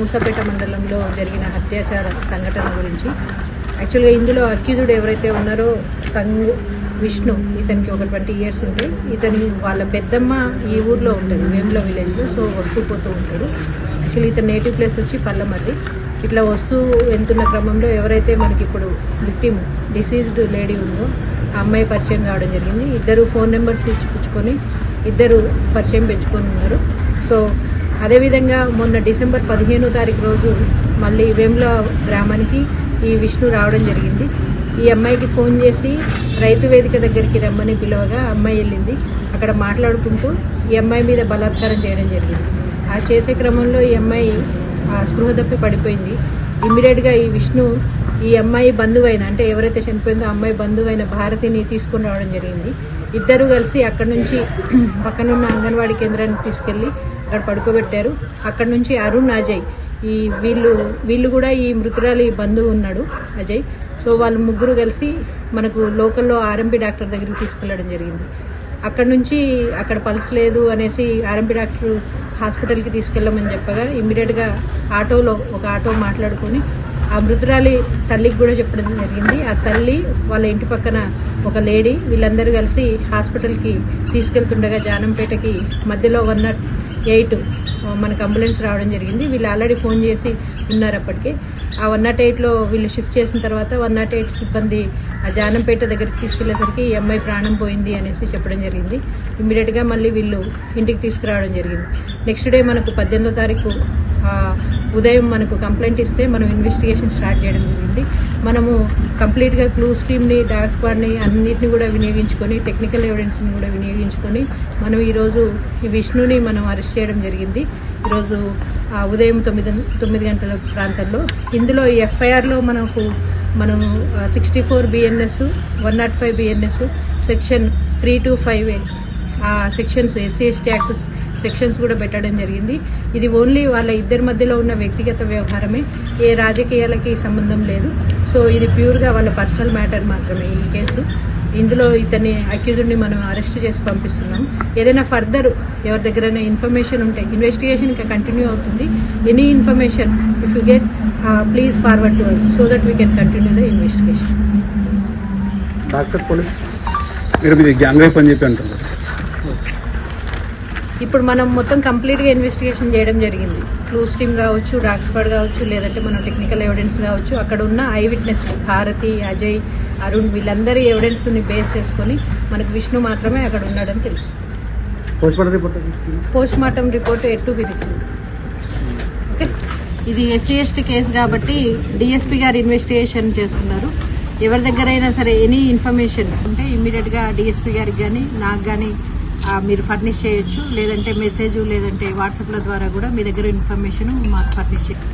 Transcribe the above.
మూసాపేట మండలంలో జరిగిన అత్యాచార సంఘటన గురించి. యాక్చువల్గా ఇందులో అక్యూజ్డ్ ఎవరైతే ఉన్నారో విష్ణు, ఇతనికి ఒక 20 years ఉంటాయి. ఇతని వాళ్ళ పెద్దమ్మ ఈ ఊర్లో ఉంటుంది, వేముల విలేజ్లో. సో వస్తూ పోతూ ఉంటాడు. యాక్చువల్లీ ఇతని నేటివ్ ప్లేస్ వచ్చి పల్లమర్రి. ఇట్లా వస్తూ వెళ్తున్న క్రమంలో ఎవరైతే మనకి ఇప్పుడు విక్టిమ్ డిసీజ్డ్ లేడీ ఉందో ఆ అమ్మాయి పరిచయం కావడం జరిగింది. ఇద్దరు ఫోన్ నెంబర్స్ ఇచ్చిపుచ్చుకొని ఇద్దరు పరిచయం పెంచుకొని ఉన్నారు. సో అదేవిధంగా మొన్న డిసెంబర్ 15వ తారీఖు రోజు మళ్ళీ వేముల గ్రామానికి ఈ విష్ణు రావడం జరిగింది. ఈ అమ్మాయికి ఫోన్ చేసి రైతు వేదిక దగ్గరికి రమ్మని పిలవగా అమ్మాయి వెళ్ళింది. అక్కడ మాట్లాడుకుంటూ ఈ అమ్మాయి మీద బలాత్కారం చేయడం జరిగింది. ఆ చేసే క్రమంలో ఈ అమ్మాయి స్పృహ తప్పి పడిపోయింది. ఇమ్మీడియట్గా ఈ విష్ణు ఈ అమ్మాయి బంధువైన, అంటే ఎవరైతే చనిపోయిందో ఆ అమ్మాయి బంధువైన భారతిని తీసుకుని రావడం జరిగింది. ఇద్దరు కలిసి అక్కడ నుంచి పక్కనున్న అంగన్వాడీ కేంద్రానికి తీసుకెళ్లి అక్కడ పడుకోబెట్టారు. అక్కడ నుంచి అరుణ్, అజయ్ ఈ వీళ్ళు కూడా ఈ మృతురాలి బంధువు ఉన్నాడు అజయ్. సో వాళ్ళు ముగ్గురు కలిసి మనకు లోకల్లో ఆర్ఎంపీ డాక్టర్ దగ్గరికి తీసుకెళ్లడం జరిగింది. అక్కడ నుంచి అక్కడ పల్స్ లేదు అనేసి ఆర్ఎంపీ డాక్టర్ హాస్పిటల్కి తీసుకెళ్ళమని చెప్పగా ఇమ్మీడియట్గా ఒక ఆటో మాట్లాడుకొని ఆ మృతురాలి తల్లికి కూడా చెప్పడం జరిగింది. ఆ తల్లి వాళ్ళ ఇంటి పక్కన ఒక లేడీ వీళ్ళందరూ కలిసి హాస్పిటల్కి తీసుకెళ్తుండగా జానంపేటకి మధ్యలో 108 మనకు అంబులెన్స్ రావడం జరిగింది. వీళ్ళు ఆల్రెడీ ఫోన్ చేసి ఉన్నారు అప్పటికే. ఆ 108లో వీళ్ళు షిఫ్ట్ చేసిన తర్వాత 108 సిబ్బంది ఆ జానంపేట దగ్గరికి తీసుకెళ్లేసరికి ఈ అమ్మాయి ప్రాణం పోయింది అనేసి చెప్పడం జరిగింది. ఇమ్మీడియట్గా మళ్ళీ వీళ్ళు ఇంటికి తీసుకురావడం జరిగింది. నెక్స్ట్ డే మనకు 18వ తారీఖు ఉదయం మనకు కంప్లైంట్ ఇస్తే మనం ఇన్వెస్టిగేషన్ స్టార్ట్ చేయడం జరిగింది. మనము కంప్లీట్గా క్లూస్ టీమ్ని, డాగ్ స్క్వాడ్ని అన్నిటిని కూడా వినియోగించుకొని, టెక్నికల్ ఎవిడెన్స్ని కూడా వినియోగించుకొని మనం ఈరోజు ఈ విష్ణుని మనం అరెస్ట్ చేయడం జరిగింది. ఈరోజు ఉదయం 9 గంటల ప్రాంతంలో. ఇందులో ఈ ఎఫ్ఐఆర్లో మనం 64 BNS, 105 BNS, సెక్షన్ 325A ఆ సెక్షన్స్, SC/ST యాక్ట్ సెక్షన్స్ కూడా పెట్టడం జరిగింది. ఇది ఓన్లీ వాళ్ళ ఇద్దరి మధ్యలో ఉన్న వ్యక్తిగత వ్యవహారమే, ఏ రాజకీయాలకి సంబంధం లేదు. సో ఇది ప్యూర్గా వాళ్ళ పర్సనల్ మ్యాటర్ మాత్రమే ఈ కేసు. ఇందులో ఇతన్ని అక్యూజ్డ్ని మనం అరెస్ట్ చేసి పంపిస్తున్నాం. ఏదైనా ఫర్దర్ ఎవరి దగ్గరైనా ఇన్ఫర్మేషన్ ఉంటే ఇన్వెస్టిగేషన్ ఇంకా కంటిన్యూ అవుతుంది. Any information if you get please forward to us so that we can continue the investigation. Doctor police మీరు గ్యాంగ్ రేప్ అని చెప్పి అంటున్నారు. ఇప్పుడు మనం మొత్తం కంప్లీట్గా ఇన్వెస్టిగేషన్ చేయడం జరిగింది. క్లూస్ టీమ్ కావచ్చు, డాగ్ స్క్వాడ్ కావచ్చు, లేదంటే మనం టెక్నికల్ ఎవిడెన్స్ కావచ్చు, అక్కడ ఉన్న ఐ విట్నెస్లు భారతి, అజయ్, అరుణ్ వీళ్ళందరి ఎవిడెన్స్ని బేస్ చేసుకొని మనకు విష్ణు మాత్రమే అక్కడ ఉన్నాడని తెలుసు. Post mortem report at to be received. Okay, ఇది SC/ST కేసు కాబట్టి DSP గారు ఇన్వెస్టిగేషన్ చేస్తున్నారు. ఎవరి దగ్గరైనా సరే ఎనీ ఇన్ఫర్మేషన్ ఉంటే ఇమ్మీడియట్గా DSP గారికి కానీ నాకు కానీ మీరు ఫర్నిష్ చేయొచ్చు. లేదంటే మెసేజ్, లేదంటే వాట్సాప్ల ద్వారా కూడా మీ దగ్గర ఇన్ఫర్మేషన్ మాకు ఫర్నిష్ చేయొచ్చు.